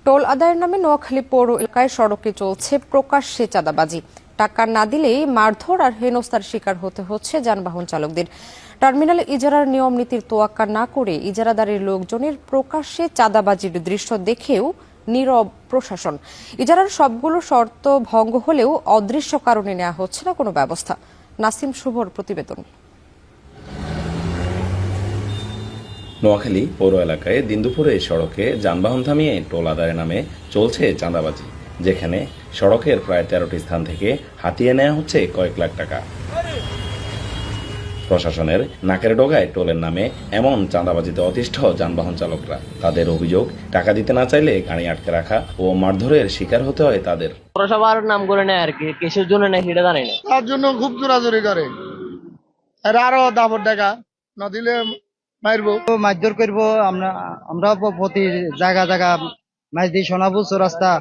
Toll আদায়ের নামে নোয়াখালী পৌর এলাকায় সড়কে চলছে প্রকাশ্যে চাঁদাবাজি। টাকা না দিলেই মারধর আর হেনস্থার শিকার হতে হচ্ছে যানবাহন চালকদের। টার্মিনাল ইজারার নিয়ম নীতির তোয়াক্কা না করে ইজারাদারের লোকজনের প্রকাশ্যে চাঁদাবাজির দৃশ্য দেখেও নীরব প্রশাসন। ইজারার সবগুলো শর্ত ভঙ্গ হলেও অদৃশ্য কারণে নেওয়া হচ্ছে না কোনো ব্যবস্থা। নাসিম শুভর প্রতিবেদন। নোয়াখালী পৌর এলাকায় দিনদুপুরে সড়কে যানবাহন থামিয়ে টোল আদায়ের নামে চলছে চাঁদাবাজি, যেখানে সড়কের প্রায় 13টি স্থান থেকে হাতিয়ে নেওয়া হচ্ছে কয়েক লাখ টাকা। প্রশাসনের নাকের ডগায় টোলের নামে এমন চাঁদাবাজিতে অতিষ্ঠ যানবাহন চালকরা। তাদের অভিযোগ, টাকা দিতে না চাইলে গাড়ি আটকে রাখা ও মারধরের শিকার হতে হয় তাদের। পৌরসভার নাম করে নেয় আর কি, কিসের জন্য নেয় সেটা জানি না। তার জন্য খুব জোরাজোরি করে, আরো দাবর টাকা না দিলে মারবো, মারধর করবো। আমরা প্রতি জায়গা মাছ দিই, সোনাপুর চৌরাস্তা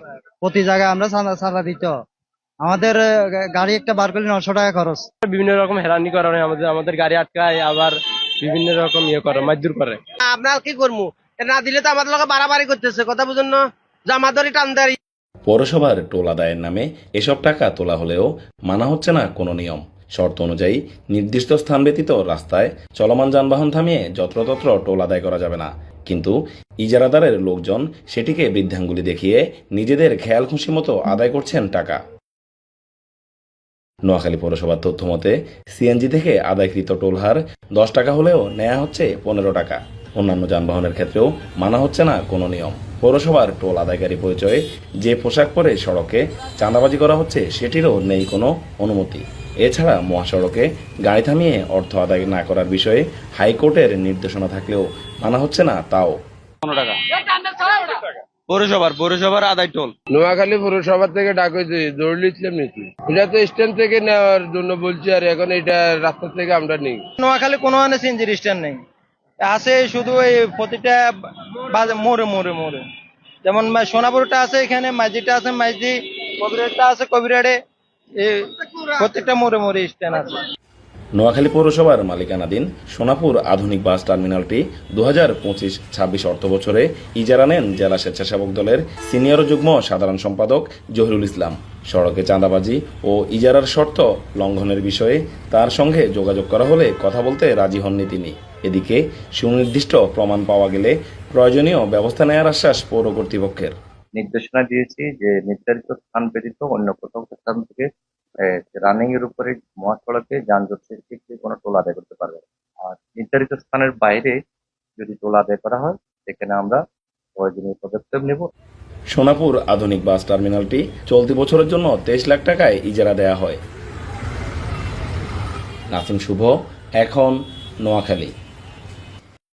প্রতি জায়গায় আমরা ছাড়া দিত। আমাদের গাড়ি একটা বার করলে 900 টাকা খরচ। বিভিন্ন রকম হেরানি করে আমাদের গাড়ি আটকায়, আবার বিভিন্ন রকম করে মারধর করে। আমরা কি করবো, না দিলে তো আমাদের লোক বাড়াবাড়ি করতেছে, কথা বুঝুন না, জামাদারি টানদারি। পৌরসভার টোল আদায়ের নামে এসব টাকা তোলা হলেও মানা হচ্ছে না কোনো নিয়ম। শর্ত অনুযায়ী নির্দিষ্ট স্থান ব্যতীত রাস্তায় চলমান যানবাহন থামিয়ে যত্রতত্র টোল আদায় করা যাবে না। কিন্তু ইজারাদারের লোকজন সেটিকে বৃদ্ধাঙ্গুলি দেখিয়ে নিজেদের খেয়াল খুশি মতো আদায় করছেন টাকা। নোয়াখালী পৌরসভার তথ্য মতে সিএনজি থেকে আদায়কৃত টোল হার 10 টাকা হলেও নেওয়া হচ্ছে 15 টাকা। অন্যান্য যানবাহনের ক্ষেত্রেও মানা হচ্ছে না কোনো নিয়ম। পৌরসভার টোল আদায়কারী পরিচয়ে যে পোশাক পরে সড়কে চাঁদাবাজি করা হচ্ছে সেটিরও নেই কোনো অনুমতি। এছাড়া মহাসড়কে গাড়ি থামিয়ে অর্থ আদায় না করার বিষয়ে হাইকোর্টের নির্দেশনা থাকলেও মানা হচ্ছে না তাও। 15 টাকা পৌরসভার আদায় টোল। নোয়াখালী পৌরসভা থেকে ডাক হয়েছে, জরুরি ইসলাম নীতি, এটা তো স্ট্যান্ড থেকে নেওয়ার জন্য বলছি, আর এখন এটা রাস্তা থেকে আমরা নেই। নোয়াখালী কোনো সিএনজি স্ট্যান্ড নেই, আছে শুধু এই প্রতিটা মোড়ে যেমন সোনাপুরটা আছে, এখানে মাঝিটা আছে, মাঝি কবিরাটটা আছে, কবিরাটে প্রত্যেকটা মোড়ে স্ট্যান্ড আছে। নোয়াখালী পৌরসভার মালিকানাধীন সোনাপুর আধুনিক বাস টার্মিনালটি 2025-26 অর্থ বছরে ইজারা নেন জেলা স্বেচ্ছাসেবক দলের সিনিয়র যুগ্ম সাধারণ সম্পাদক জহিরুল ইসলাম। সড়কে চাঁদাবাজি ও ইজারার শর্ত লঙ্ঘনের বিষয়ে তার সঙ্গে যোগাযোগ করা হলে কথা বলতে রাজি হননি তিনি। এদিকে সুনির্দিষ্ট প্রমাণ পাওয়া গেলে প্রয়োজনীয় ব্যবস্থা নেওয়ার আশ্বাস পৌর কর্তৃপক্ষের। নির্দেশনা দিয়েছি যে নির্ধারিত স্থান ব্যতীত অন্য কোথাও স্থান থেকে রানিং এর উপরে মহাসড়কে যানজট সৃষ্টি কোনো টোল আদায় করতে পারবে না। আর নির্ধারিত স্থানের বাইরে যদি টোল আদায় করা হয় সেখানে আমরা প্রয়োজনীয় পদক্ষেপ নেব। সোনাপুর আধুনিক বাস টার্মিনালটি চলতি বছরের জন্য 23 লাখ টাকায় ইজারা দেয়া হয়। নাসিম শুভ, এখন নোয়াখালী।